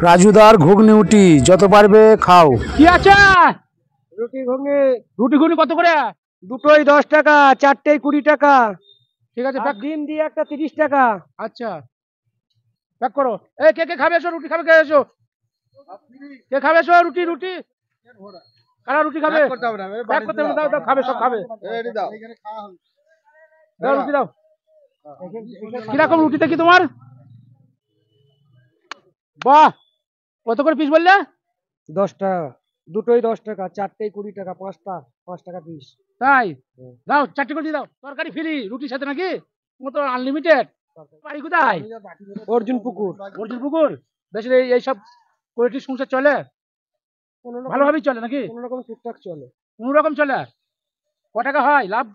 রাজুদার ঘুগনি উটি যত পারবে খাও। কি আছে? রুটি ঘুগনি রুটি ঘুগনি কত করে? দুটোই 10 টাকা, চারটেই 20 টাকা। ঠিক আছে, আর ডিম দিয়ে একটা 30 টাকা। আচ্ছা প্যাক করো। এই কে কে খাবে এসো, রুটি খাবে কে এসো, কে খাবে এসো, রুটি রুটি কারা রুটি খাবে? প্যাক করতে হবে, দাও দাও খাবে, সব খাবে। দাও রুটি দাও। কিরকম রুটিটা কি তোমার? বাহ, কত করে পিস বললে? 10 টাকা, দুটোই 10 টাকা, চারটেই 20 টাকা, 5 টাকা পিস। তাই দাও, চারটে করে দিয়ে দাও। তরকারি ফ্রি রুটির সাথে নাকি? তোমার তো আনলিমিটেড। বাড়ি কোথায়? অর্জুন পুকুর। অর্জুন পুকুর। বেশ, এইসব কোয়ালিটি সংসার চলে ভালোভাবেই চলে নাকি? কোন রকম টুকটাক চলে। কোন রকম চলে? ক টাকা হয় লাভ?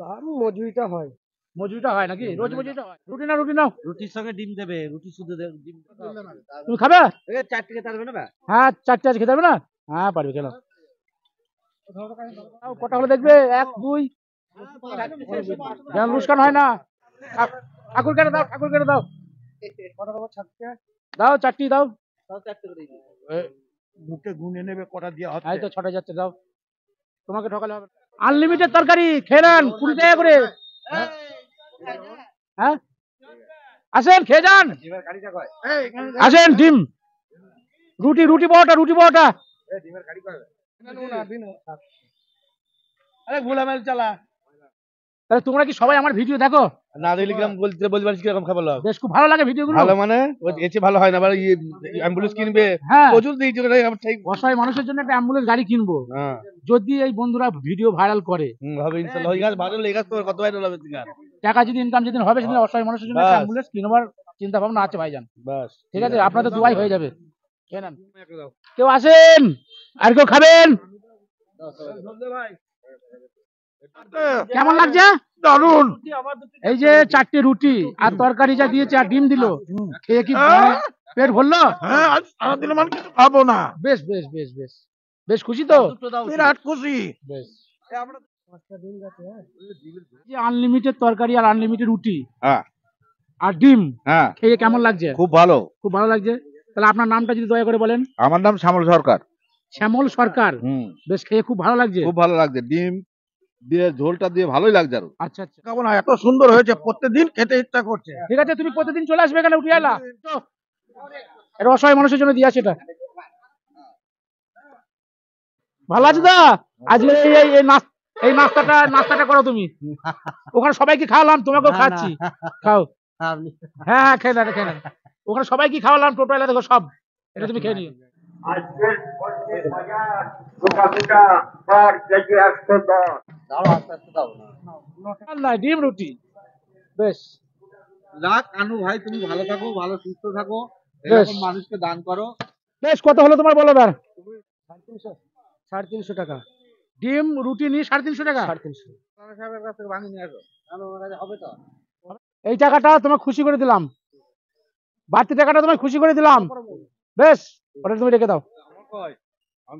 লাভ মজুরিটা হয়। মজুরিটা হয় নাকি? রোজ মজুরিটা হয়। রুটি নাও, রুটি নাও। রুটির সঙ্গে ডিম দেবে, রুটি শুধু ডিম। তুমি খাবে? চারটে খেতে পারবে না? হ্যাঁ, চারটে আছে, খেতে পারবে না? হ্যাঁ পারবে, খেলাম। কটা হলে দেখবে? 1 2 যেন লুস্কান হয় না। ঠাকুর কেটে দাও, ঠাকুর কেটে দাও। দাও চারটি দাও। মুখে গুনে নেবে কটা দিয়ে হবে। এই তো 6টা যাচ্ছে, দাও। তোমাকে ঠকালে হবে। আনলিমিটেড তরকারি খেয়ে নেন, 20 টাকা করে। হ্যাঁ আসেন, খেয়ে যান। আসেন। ডিম রুটি, রুটি বড়টা, রুটি বড়টা। আরে গোলামেল চালা। তাহলে তোমরা কি সবাই আমার ভিডিও দেখো? না দেখলে কিরকম বলতে পারিস কিরকম খাবার লাগে? বেশ, খুব ভালো লাগে ভিডিওগুলো। ভালো মানে এসে ভালো হয় না, আবার অ্যাম্বুলেন্স কিনবে। হ্যাঁ, প্রচুর দিয়েছে আমার ঠিক। অসহায় মানুষের জন্য একটা অ্যাম্বুলেন্স গাড়ি কিনবো হ্যাঁ, যদি এই বন্ধুরা ভিডিও ভাইরাল করে। হবে ইনশাআল্লাহ। ওই গাছ ভালো লেগে গেছে, কত ভাইরাল হবে গাছ। টাকা যদি ইনকাম যেদিন হবে সেদিন অসহায় মানুষের জন্য একটা বাস। অ্যাম্বুলেন্স কিনবার চিন্তা ভাবনা আছে ভাইজান। বাস ঠিক আছে, আপনাদের দুয়াই হয়ে যাবে। খেয়ে নেন। কেউ আসেন? আর কেউ খাবেন? কেমন লাগছে? দারুন। এই যে 4টে রুটি আর তরকারি যা দিয়েছে আর ডিম দিল, খেয়ে কি পেট ভরলো? হ্যাঁ, আজ সারাদিন আমার কিছু খাবো না। বেশ বেশ বেশ বেশ বেশ, খুশি তো? বিরাট খুশি। বেশ। আনলিমিটেড তরকারি আর আনলিমিটেড রুটি হ্যাঁ আর ডিম হ্যাঁ, খেয়ে কেমন লাগছে? খুব ভালো। খুব ভালো লাগছে। তাহলে আপনার নামটা যদি দয়া করে বলেন। আমার নাম শ্যামল সরকার। শ্যামল সরকার। বেশ, খেয়ে খুব ভালো লাগছে। খুব ভালো লাগছে, ডিম দিয়ে ঝোলটা দিয়ে ভালোই লাগছে। আরো আচ্ছা আচ্ছা, কেমন এত সুন্দর হয়েছে, প্রত্যেকদিন খেতে ইচ্ছা করছে। ঠিক আছে, তুমি প্রতিদিন চলে আসবে এখানে উঠে এলা। এটা অসহায় মানুষের জন্য দিয়ে আছে এটা। ভালো আছে দা? আজকে এই নাস্তাটা করো তুমি। ওখানে সবাইকে খাওয়ালাম, তোমাকেও খাচ্ছি। খাও। হ্যাঁ হ্যাঁ, খেয়ে নেন, খেয়ে নেন। ওখানে সবাইকে খাওয়ালাম, টোটাল দেখো সব। এটা তুমি খেয়ে নিও। না, ডিম রুটি। বেশ রাখ কানু ভাই, তুমি ভালো থাকো, ভালো সুস্থ থাকো, বেশ। এরকম মানুষকে দান করো। বেশ, কত হলো তোমার বলো এবার? 350 টাকা। ডিম রুটি নিয়ে 350 টাকা। 350। সাহেবের কাছ থেকে ভাঙিয়ে নিয়ে আসো। হবে তো? এই টাকাটা তোমাকে খুশি করে দিলাম, বাড়তি টাকাটা তোমায় খুশি করে দিলাম। বেশ, ওটা তুমি রেখে দাও। আমি